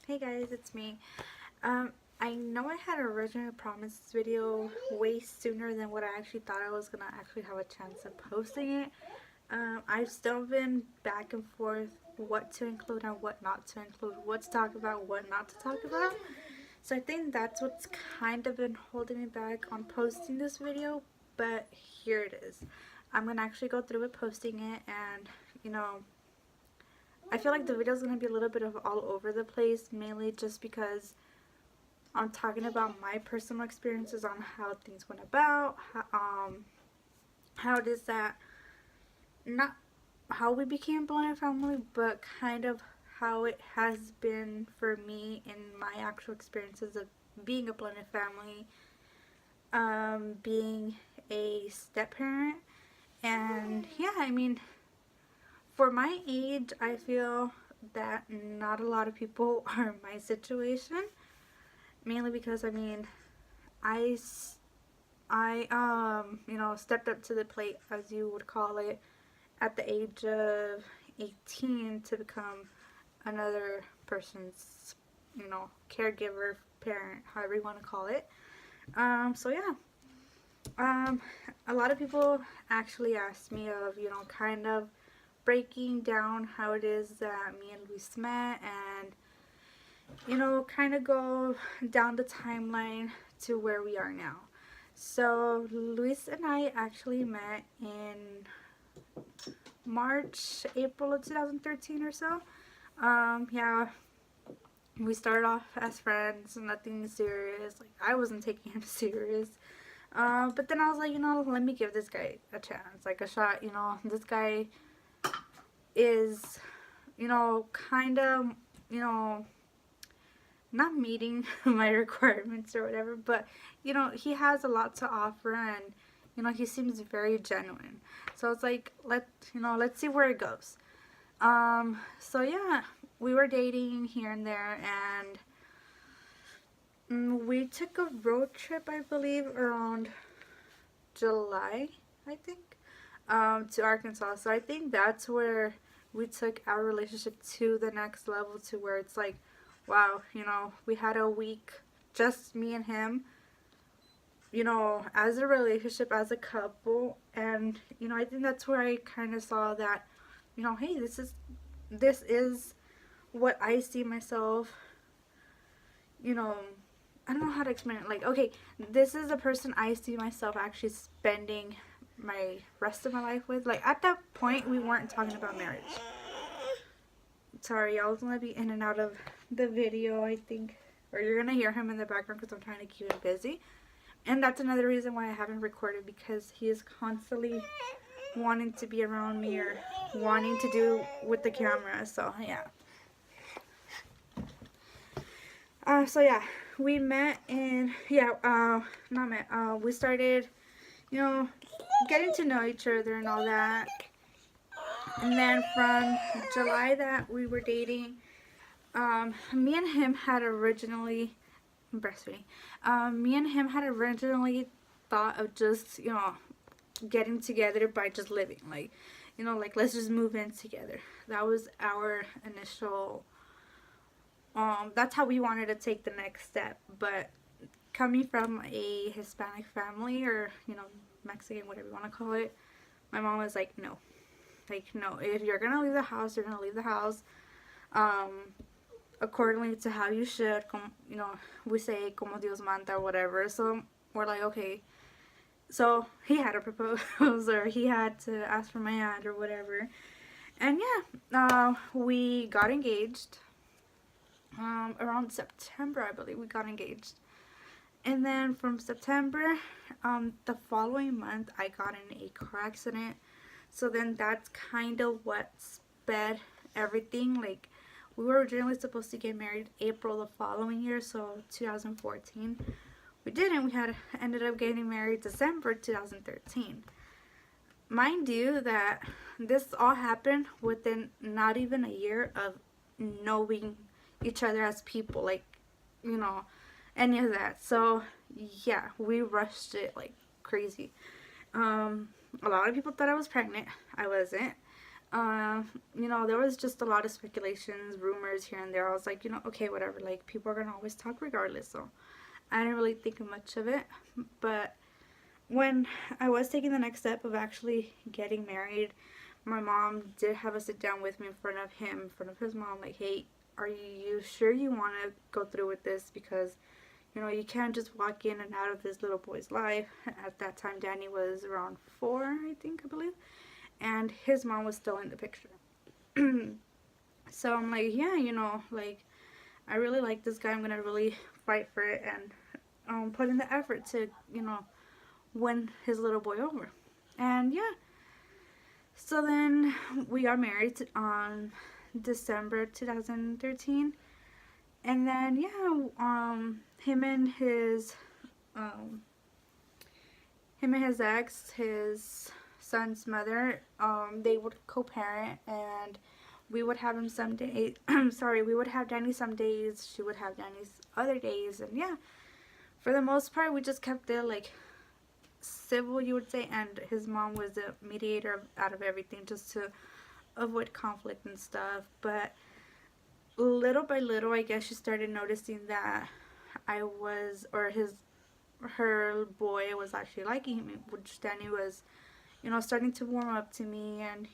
Hey guys, it's me. I know I had originally promised this video way sooner than what I actually thought I was gonna actually have a chance of posting it. I've still been back and forth what to include and what not to include, what to talk about, what not to talk about. So I think that's what's kind of been holding me back on posting this video, but here it is. I'm gonna actually go through with posting it and, you know, I feel like the video is going to be a little bit of all over the place, mainly just because I'm talking about my personal experiences on how things went about, how it is that, not how we became a blended family, but kind of how it has been for me in my actual experiences of being a blended family, being a step parent, and yeah, I mean, for my age, I feel that not a lot of people are in my situation. Mainly because, I mean, I, stepped up to the plate, as you would call it, at the age of 18 to become another person's, caregiver, parent, however you want to call it. So yeah. Um, a lot of people actually asked me of, kind of breaking down how it is that me and Luis met and, kind of go down the timeline to where we are now. So, Luis and I actually met in March, April of 2013 or so. Yeah, we started off as friends, nothing serious. Like, I wasn't taking him serious. But then I was like, let me give this guy a chance, like a shot. This guy is, kind of, not meeting my requirements or whatever, but, he has a lot to offer and, he seems very genuine. So it's like, let's see where it goes. So yeah, we were dating here and there and we took a road trip, I believe, around July, I think, to Arkansas. So I think that's where we took our relationship to the next level, to where it's like, wow, we had a week, just me and him, as a relationship, as a couple. And, I think that's where I kind of saw that, hey, this is what I see myself, you know, I don't know how to explain it. Like, okay, this is a person I see myself actually spending my rest of my life with. Like, at that point, we weren't talking about marriage. Sorry, y'all gonna be in and out of the video, I think. Or you're gonna hear him in the background because I'm trying to keep him busy. And that's another reason why I haven't recorded, because he is constantly wanting to be around me or wanting to do with the camera. So, yeah. So yeah, we met and not met. We started, getting to know each other and all that. And then from July that we were dating, me and him had originally breastfeeding. Me and him had originally thought of just, getting together by just living, like, like, let's just move in together. That was our initial. That's how we wanted to take the next step. But coming from a Hispanic family, or, Mexican, whatever you want to call it, my mom was like, no. Like, no, if you're going to leave the house, you're going to leave the house accordingly to how you should. We say, como Dios manda, or whatever. So we're like, okay. So he had to propose, or he had to ask for my hand, or whatever. And yeah, we got engaged. Around September, I believe, we got engaged. And then from September, the following month, I got in a car accident. So then that's kind of what sped everything. Like, we were originally supposed to get married April the following year, so 2014. We didn't. We had ended up getting married December 2013. Mind you that this all happened within not even a year of knowing each other as people, like, any of that. So yeah, we rushed it like crazy. A lot of people thought I was pregnant. I wasn't. There was just a lot of speculations, rumors here and there. I was like, okay, whatever. Like, people are gonna always talk regardless. So I didn't really think much of it. But when I was taking the next step of actually getting married, my mom did have a sit down with me in front of him, in front of his mom, like, hey, are you sure you want to go through with this? Because, you can't just walk in and out of this little boy's life. At that time, Danny was around 4, I believe. And his mom was still in the picture. So I'm like, yeah, like, I really like this guy. I'm going to really fight for it and put in the effort to, win his little boy over. And yeah, so then we got married on December 2013. And then, yeah, um, him and his ex, his son's mother, they would co-parent, and we would have him some days. Sorry, we would have Danny some days. She would have Danny's other days, and yeah, for the most part, we just kept it like civil, you would say, and his mom was the mediator out of everything, just to avoid conflict and stuff. But little by little, I guess she started noticing that her boy was actually liking him, which Danny was, starting to warm up to me. And,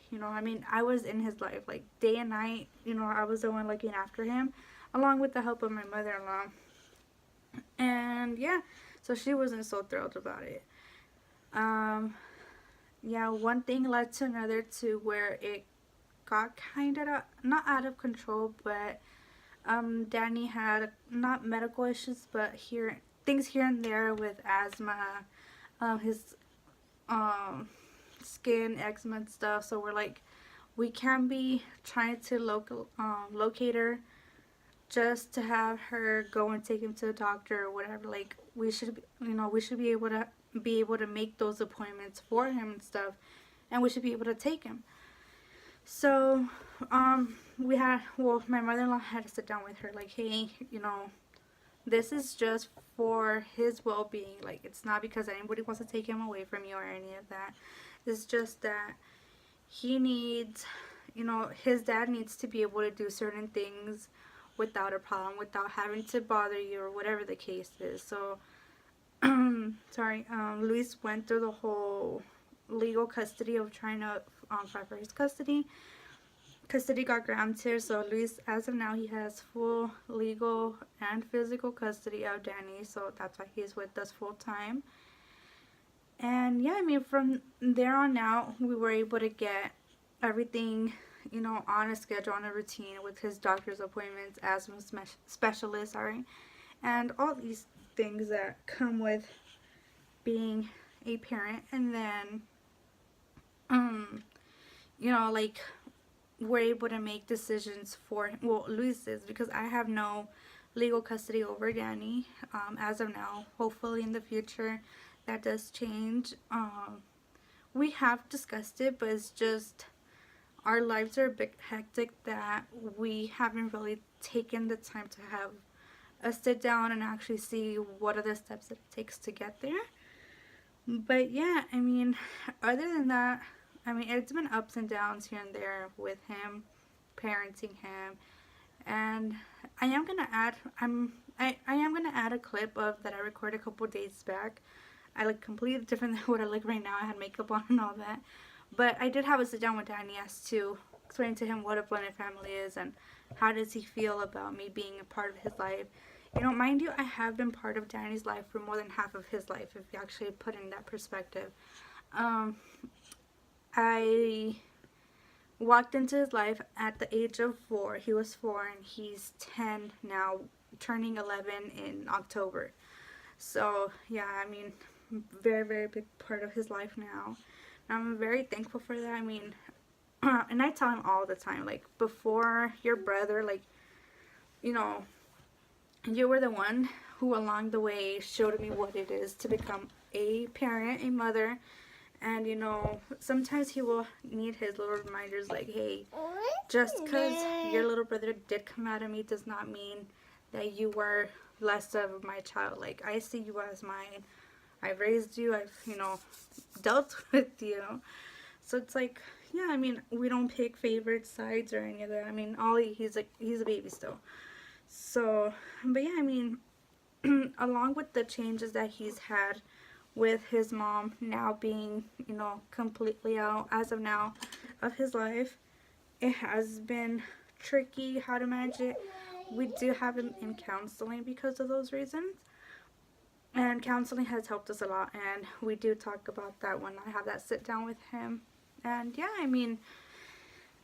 I was in his life, like, day and night. I was the one looking after him, along with the help of my mother-in-law. And, yeah, so she wasn't so thrilled about it. Yeah, one thing led to another, to where it got kind of, not out of control, but Danny had not medical issues, but things here and there with asthma, his skin, eczema and stuff. So we're like, we can't be trying to locate her just to have her go and take him to the doctor or whatever. Like, we should be able to make those appointments for him and stuff, and we should be able to take him. So my mother-in-law had to sit down with her, like, hey, this is just for his well-being. Like, it's not because anybody wants to take him away from you or any of that. It's just that he needs, his dad needs to be able to do certain things without a problem, without having to bother you or whatever the case is. So, Luis went through the whole legal custody of trying to fight for his custody. Custody got granted, so Luis, as of now, he has full legal and physical custody of Danny, so that's why he's with us full time. And yeah, from there on out, we were able to get everything, on a schedule, on a routine, with his doctor's appointments, asthma specialist, and all these things that come with being a parent. And then, like, we're able to make decisions for him. Well, Luis is, because I have no legal custody over Danny as of now. Hopefully in the future that does change. We have discussed it, but it's just, our lives are a bit hectic that we haven't really taken the time to have a sit down and actually see what are the steps that it takes to get there. But yeah, other than that, it's been ups and downs here and there with him, parenting him. And I am gonna add a clip of that I recorded a couple days back. I look completely different than what I look right now. I had makeup on and all that. But I did have a sit down with Danny as to explain to him what a blended family is and how does he feel about me being a part of his life. Mind you, I have been part of Danny's life for more than half of his life, if you actually put in that perspective. I walked into his life at the age of 4. He was 4 and he's 10 now, turning 11 in October. So yeah, very, very big part of his life now. I'm very thankful for that. And I tell him all the time, like, before your brother, like, you were the one who along the way showed me what it is to become a parent, a mother. And, sometimes he will need his little reminders, like, hey, just because your little brother did come out of me does not mean that you were less of my child. Like, I see you as mine. I've raised you. I've, dealt with you. So it's like, yeah, I mean, we don't pick favorite sides or any of that. I mean, Ollie, he's a baby still. So, but yeah, I mean, along with the changes that he's had with his mom now being, completely out as of now of his life, it has been tricky how to manage it. We do have him in counseling because of those reasons. And counseling has helped us a lot, and we do talk about that when I have that sit down with him. And yeah, I mean,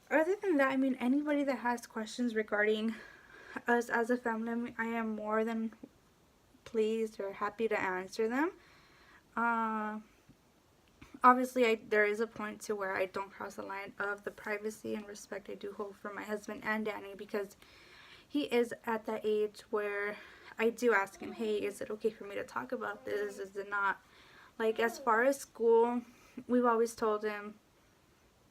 other than that, I mean, anybody that has questions regarding us as a family, I am more than pleased or happy to answer them. Uh, Obviously, there is a point to where I don't cross the line of the privacy and respect I do hold for my husband and Danny, because he is at that age where I do ask him, hey, is it okay for me to talk about this? Is it not? Like, as far as school, we've always told him,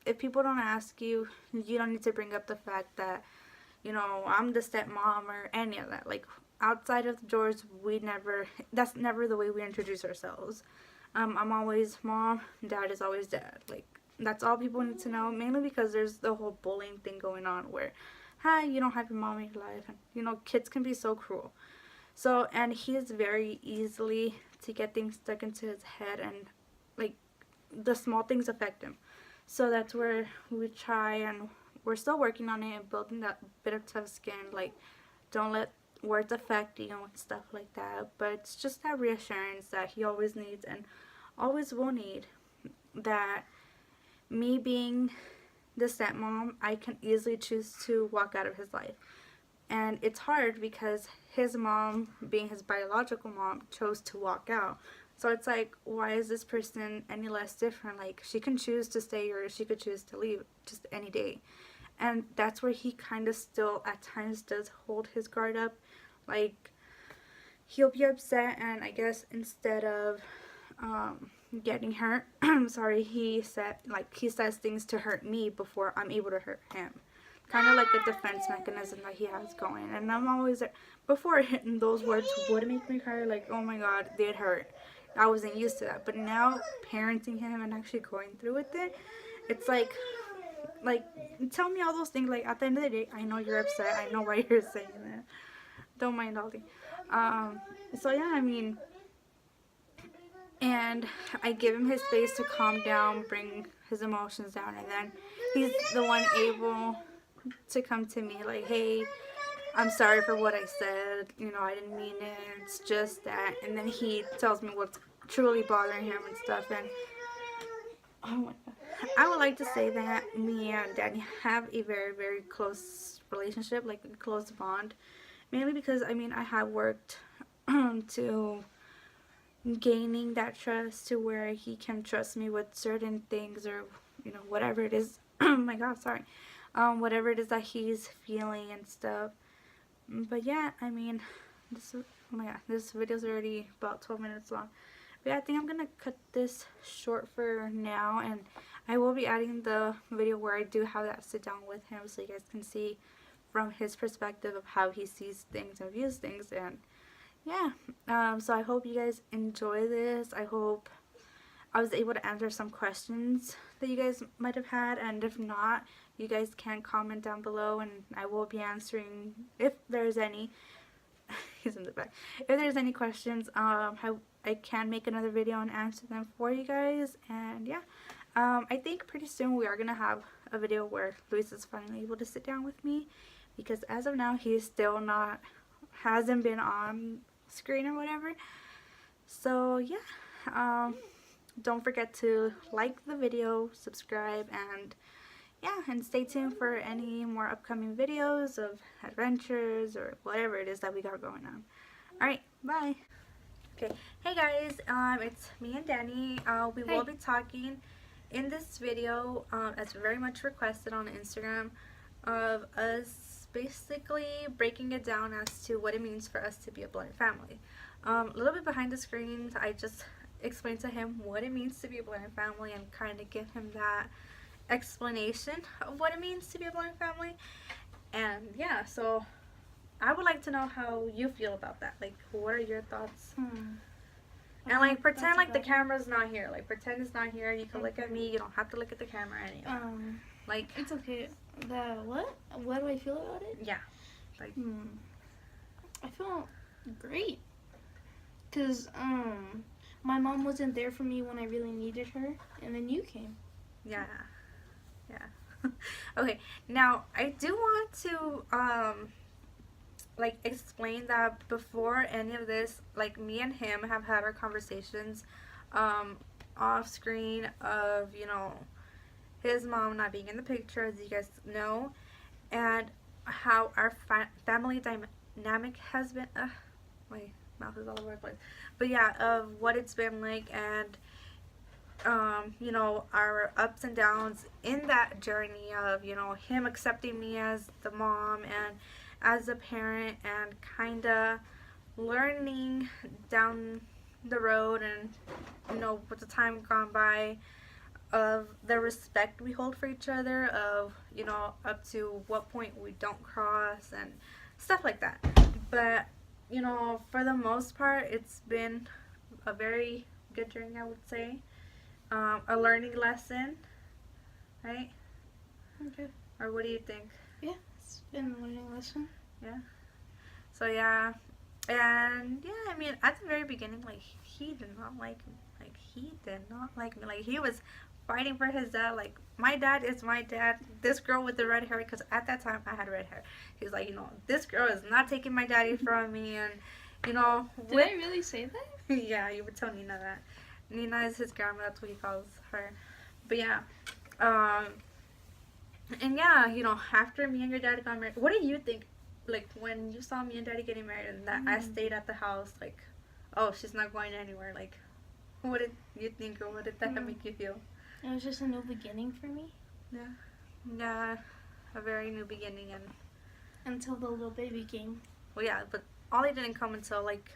if people don't ask you, you don't need to bring up the fact that, I'm the stepmom or any of that. Like, outside of the doors, that's never the way we introduce ourselves. I'm always mom, dad is always dad. Like, that's all people need to know, mainly because there's the whole bullying thing going on where, hi, you don't have your mom in your life. And, kids can be so cruel. So, and he is very easily to get things stuck into his head, and, like, the small things affect him. So that's where we try, and we're still working on it and building that bit of tough skin. Like, don't let words affect you and stuff like that. But it's just that reassurance that he always needs and always will need, that me being the stepmom, I can easily choose to walk out of his life. And it's hard because his mom, being his biological mom, chose to walk out. So it's like, why is this person any less different? Like, she can choose to stay or she could choose to leave just any day. And that's where he kind of still at times does hold his guard up. Like, he'll be upset, and I guess instead of getting hurt, he says things to hurt me before I'm able to hurt him. Kind of like a defense mechanism that he has going. And I'm always there. Before, hitting those words would make me cry, like, oh my god, they'd hurt. I wasn't used to that. But now, parenting him and actually going through with it, it's like, tell me all those things. Like, at the end of the day, I know you're upset. I know why you're saying that. Don't mind all the. So yeah, I mean, and I give him his space to calm down, bring his emotions down, and then he's the one able to come to me like, hey, I'm sorry for what I said, I didn't mean it, it's just that. And then he tells me what's truly bothering him and stuff. And oh my god, I would like to say that me and Danny have a very, very close relationship, like a close bond, mainly because I have worked to gaining that trust to where he can trust me with certain things, or whatever it is. Oh my god, sorry. Whatever it is that he's feeling and stuff. But yeah, this, oh my god, this video's already about 12 minutes long. But yeah, I think I'm gonna cut this short for now, and I will be adding the video where I do have that sit down with him, so you guys can see from his perspective of how he sees things and views things. And yeah, so I hope you guys enjoy this. I hope I was able to answer some questions that you guys might have had, and if not, you guys can comment down below and I will be answering if there's any. He's in the back. If there's any questions, I can make another video and answer them for you guys. And yeah, I think pretty soon we are gonna have a video where Luis is finally able to sit down with me, because as of now he's still hasn't been on screen or whatever. So yeah, don't forget to like the video, subscribe, and yeah, and stay tuned for any more upcoming videos of adventures or whatever it is that we got going on. Alright, bye. Okay, hey guys, it's me and Danny. We will be talking in this video, as very much requested on Instagram, of us basically breaking it down as to what it means for us to be a blended family. A little bit behind the scenes, I just explained to him what it means to be a blended family and kind of give him that explanation of what it means to be a blended family. And yeah, so I would like to know how you feel about that. Like, what are your thoughts? And like pretend like the camera's not here. Like pretend it's not here. You can look at me. You don't have to look at the camera anymore. Like it's okay. What? What do I feel about it? Yeah. Like I feel great. Cause my mom wasn't there for me when I really needed her, and then you came. Yeah. Yeah. Okay. Now I do want to like explain that before any of this, like me and him have had our conversations off screen of, you know, his mom not being in the picture, as you guys know, and how our family dynamic has been my mouth is all over the place, but yeah, of what it's been like, and you know, our ups and downs in that journey of, you know, him accepting me as the mom and as a parent, and kind of learning down the road, and you know, with the time gone by, of the respect we hold for each other, of, you know, up to what point we don't cross and stuff like that. But you know, for the most part, it's been a very good journey, I would say. A learning lesson, right? Okay. Or what do you think? Yeah, it's been a learning lesson. Yeah. So yeah, and yeah, I mean, at the very beginning, like, he did not like me. Like, he did not like me. Like, he was fighting for his dad. Like, my dad is my dad. This girl with the red hair, because at that time I had red hair. He's like, you know, this girl is not taking my daddy from me, and you know. Did I really say that? Yeah, you would tell Nina that. Nina is his grandma. That's what he calls her. But yeah, and yeah, you know, after me and your dad got married, what do you think? Like, when you saw me and daddy getting married, and that I stayed at the house, like, oh, she's not going anywhere. Like, what did you think, or what did that make you feel? It was just a new beginning for me. Yeah, yeah, a very new beginning, and until the little baby came. Well, yeah, but Ollie didn't come until, like,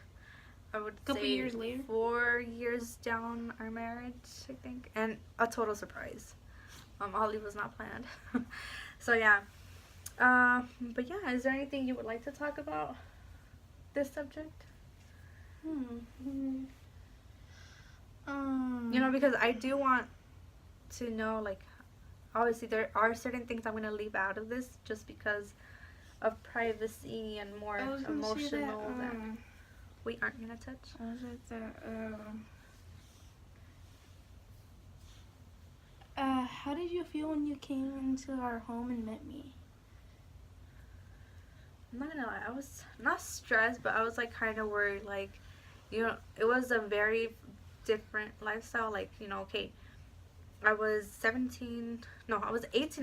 I would say, years later. 4 years down our marriage, I think, and a total surprise. Ollie was not planned. So yeah. But yeah, is there anything you would like to talk about this subject? You know, because I do want to know, like, obviously there are certain things I'm going to leave out of this just because of privacy and more emotional that we aren't going to touch. I was like that, how did you feel when you came into our home and met me? I'm not gonna lie, I was not stressed, but I was like kind of worried. Like, you know, it was a very different lifestyle. Like, you know, okay, I was 18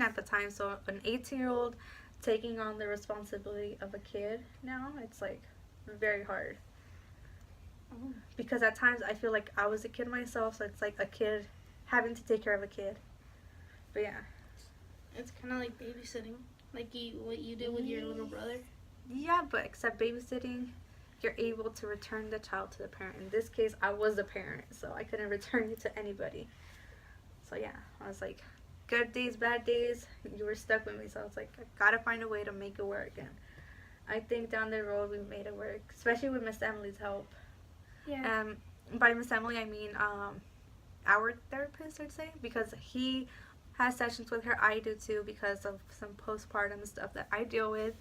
at the time, so an 18-year-old taking on the responsibility of a kid now, it's like very hard. Because at times I feel like I was a kid myself, so it's like a kid having to take care of a kid. But yeah, it's kind of like babysitting, like what you did with your little brother. Yeah, but except babysitting, you're able to return the child to the parent. In this case, I was the parent, so I couldn't return it to anybody. So yeah, I was like, good days, bad days, you were stuck with me. So I was like, I gotta find a way to make it work. And I think down the road we made it work, especially with Miss Emily's help. Yeah. By Miss Emily, I mean our therapist, I'd say, because he has sessions with her. I do too, because of some postpartum stuff that I deal with,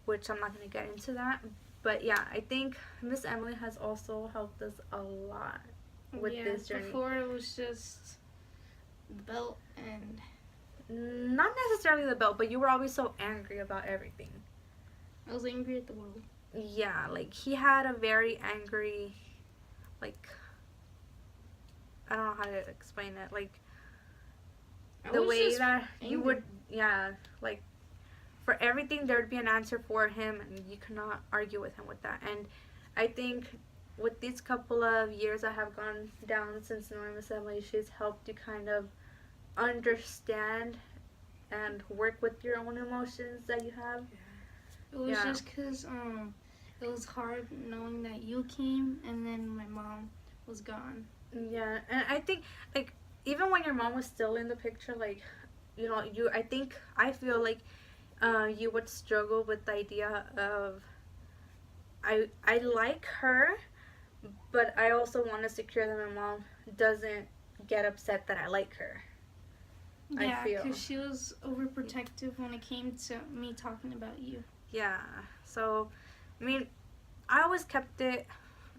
which I'm not going to get into that. But yeah, I think Miss Emily has also helped us a lot with this journey. Before it was just the belt and... Not necessarily the belt, but you were always so angry about everything. I was angry at the world. Yeah, like, he had a very angry, like, I don't know how to explain it, like, the way that you would, like, for everything there would be an answer for him, and you cannot argue with him with that. And I think with these couple of years that have gone down since knowing Miss Emily, she's helped you kind of understand and work with your own emotions that you have. It was just because it was hard knowing that you came and then my mom was gone. Yeah, and I think, like, even when your mom was still in the picture, like, you know, I feel like you would struggle with the idea of, I like her, but I also want to secure that my mom doesn't get upset that I like her. Yeah, I feel. because she was overprotective when it came to me talking about you. Yeah. So, I mean, I always kept it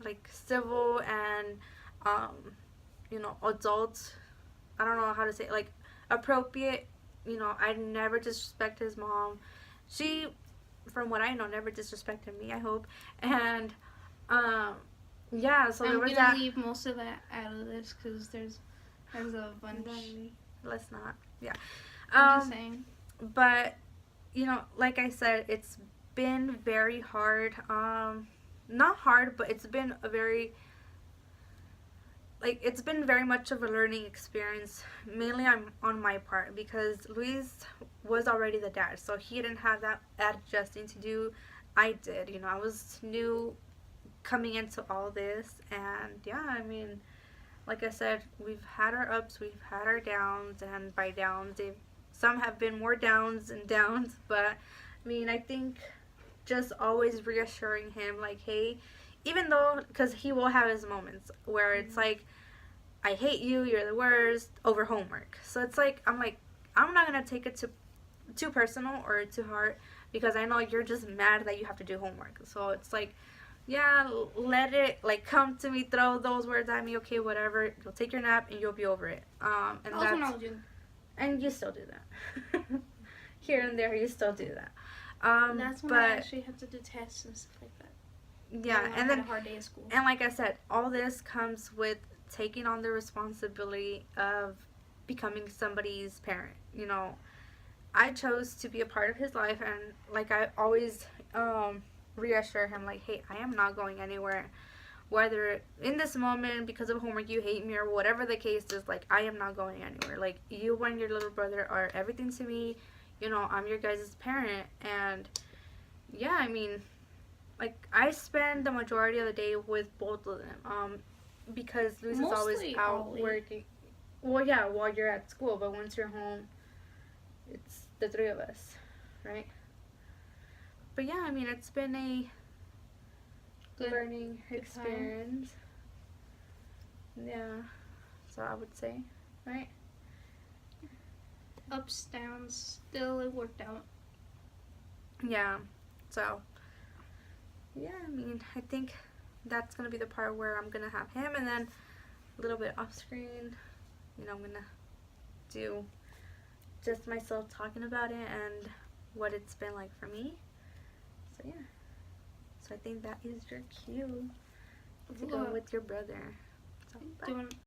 like civil and, um, adult. I don't know how to say it, like appropriate. I never disrespect his mom. She, from what I know, never disrespected me. I hope, and um, yeah. So there I'm was gonna that. leave most of that out of this because there's a bunch. Let's not. Yeah. I'm just saying. But like I said, it's been very hard. Not hard, but it's been a very it's been very much of a learning experience. Mainly, I'm on my part because Luis was already the dad, so he didn't have that adjusting to do. I did. I was new coming into all this, and yeah, I mean, like I said, we've had our ups, we've had our downs, and by downs, some have been more downs and downs, but I mean, I think just always reassuring him, like, hey, even though, because he will have his moments where it's like, I hate you, you're the worst, over homework. So it's like, I'm not going to take it too personal or too hard because I know you're just mad that you have to do homework. So it's like, yeah, let it like come to me, throw those words at me, okay, whatever. You'll take your nap and you'll be over it. And That was when I was young. and you still do that. Here and there, you still do that. That's when but I actually had to do tests and stuff like that. yeah, I and had then a hard day at school. and like I said, all this comes with taking on the responsibility of becoming somebody's parent. I chose to be a part of his life, and like I always reassure him, like, hey, I am not going anywhere. Whether in this moment because of homework you hate me or whatever the case is, like I am not going anywhere. Like you and your little brother are everything to me. I'm your guys' parent, and yeah, I mean, like I spend the majority of the day with both of them. Because Luis is always Mostly out Ollie. working. Well, yeah, while you're at school, but once you're home, it's the three of us, right? But yeah, I mean, it's been a Good- learning good experience. Yeah, so I would say, right? Ups, downs, still it worked out. Yeah, so yeah, I mean, I think that's gonna be the part where I'm gonna have him, and then a little bit off screen, I'm gonna do just myself talking about it and what it's been like for me. So yeah. So I think that is your cue to go What? with your brother. So bye. Doing